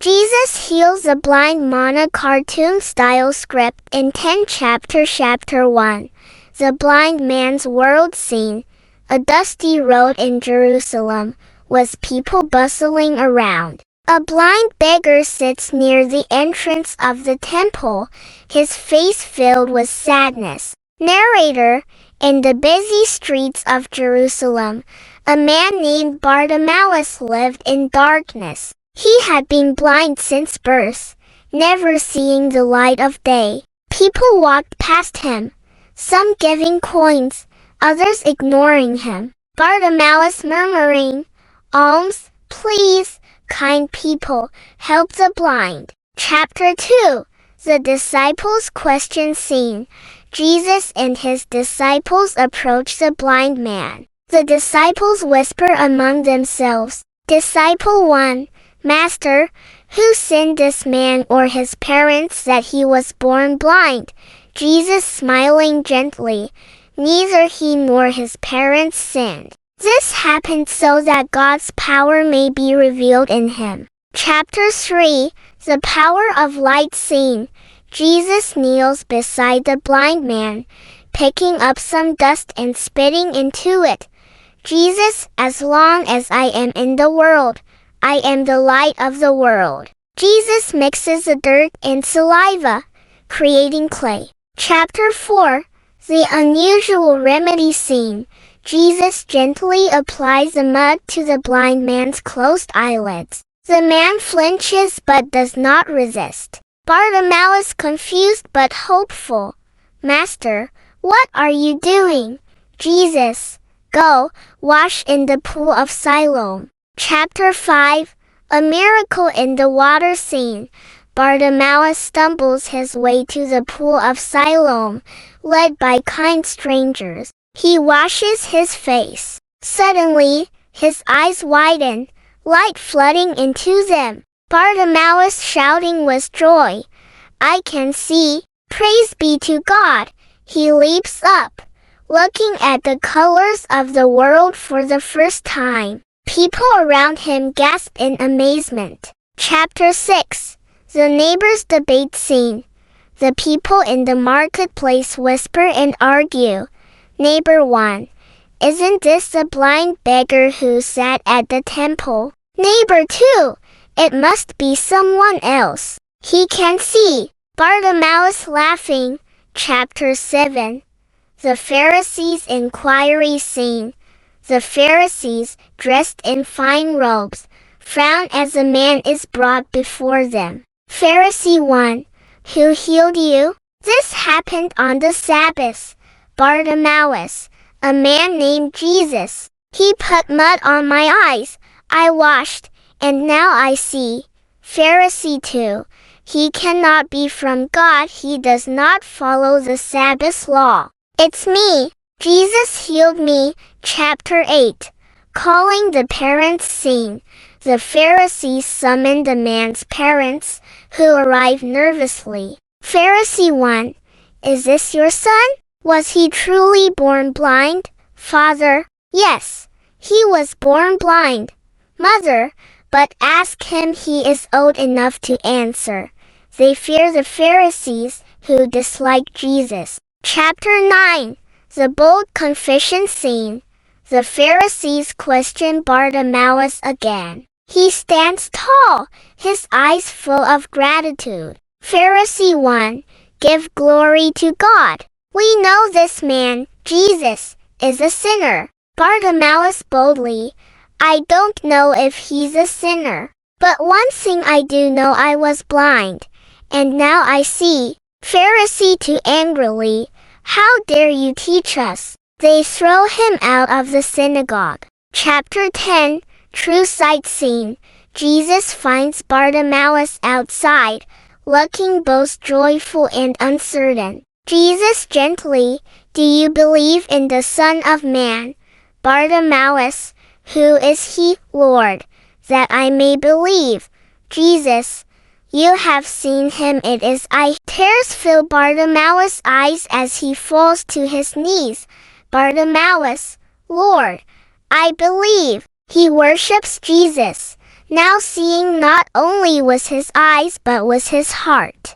Jesus heals a blind man. Cartoon-style script in 10 chapter. Chapter 1. The blind man's world scene. A dusty road in Jerusalem, with people bustling around. A blind beggar sits near the entrance of the temple, his face filled with sadness. Narrator. In the busy streets of Jerusalem, a man named Bartimaeus lived in darkness. He had been blind since birth, never seeing the light of day. People walked past him, some giving coins, others ignoring him. Bartimaeus murmuring, "Alms, please, kind people, help the blind." Chapter 2. The disciples' question scene. Jesus and his disciples approach the blind man. The disciples whisper among themselves. Disciple 1. Master, who sinned, this man or his parents, that he was born blind? Jesus, smiling gently, neither he nor his parents sinned. This happened so that God's power may be revealed in him. Chapter 3. The power of light scene. Jesus kneels beside the blind man, picking up some dust and spitting into it. Jesus, as long as I am in the world, I am the light of the world. Jesus mixes the dirt and saliva, creating clay. Chapter 4. The unusual remedy scene. Jesus gently applies the mud to the blind man's closed eyelids. The man flinches but does not resist. Bartimaeus, confused but hopeful. Master, what are you doing? Jesus, go, wash in the pool of Siloam. Chapter 5. A miracle in the water scene. Bartimaeus stumbles his way to the pool of Siloam, led by kind strangers. He washes his face. Suddenly, his eyes widen, light flooding into them. Bartimaeus shouting with joy, "I can see! Praise be to God!" He leaps up, looking at the colors of the world for the first time. People around him gasp in amazement. Chapter 6. The neighbors' debate scene. The people in the marketplace whisper and argue. Neighbor 1. Isn't this the blind beggar who sat at the temple? Neighbor 2. It must be someone else. He can see. Bartimaeus laughing. Chapter 7. The Pharisees' inquiry scene. The Pharisees, dressed in fine robes, frown as a man is brought before them. Pharisee 1. Who healed you? This happened on the Sabbath. Bartimaeus, a man named Jesus. He put mud on my eyes. I washed, and now I see. Pharisee 2. He cannot be from God. He does not follow the Sabbath law. It's me. Jesus healed me. Chapter 8. Calling the parents scene. The Pharisees summon the man's parents, who arrive nervously. Pharisee 1. Is this your son? Was he truly born blind? Father. Yes, he was born blind. Mother. But ask him, he is old enough to answer. They fear the Pharisees, who dislike Jesus. Chapter 9. The bold confession scene. The Pharisees question Bartimaeus again. He stands tall, his eyes full of gratitude. Pharisee 1. Give glory to God. We know this man, Jesus, is a sinner. Bartimaeus boldly. I don't know if he's a sinner. But one thing I do know, I was blind, and now I see. Pharisee 2 angrily. How dare you teach us? They throw him out of the synagogue. Chapter 10. True sight scene. Jesus finds Bartimaeus outside, looking both joyful and uncertain. Jesus gently, do you believe in the Son of Man? Bartimaeus, who is he, Lord, that I may believe? Jesus, you have seen him, it is I. Tears fill Bartimaeus' eyes as he falls to his knees. Bartimaeus, Lord, I believe. He worships Jesus, Now seeing not only was his eyes but was his heart.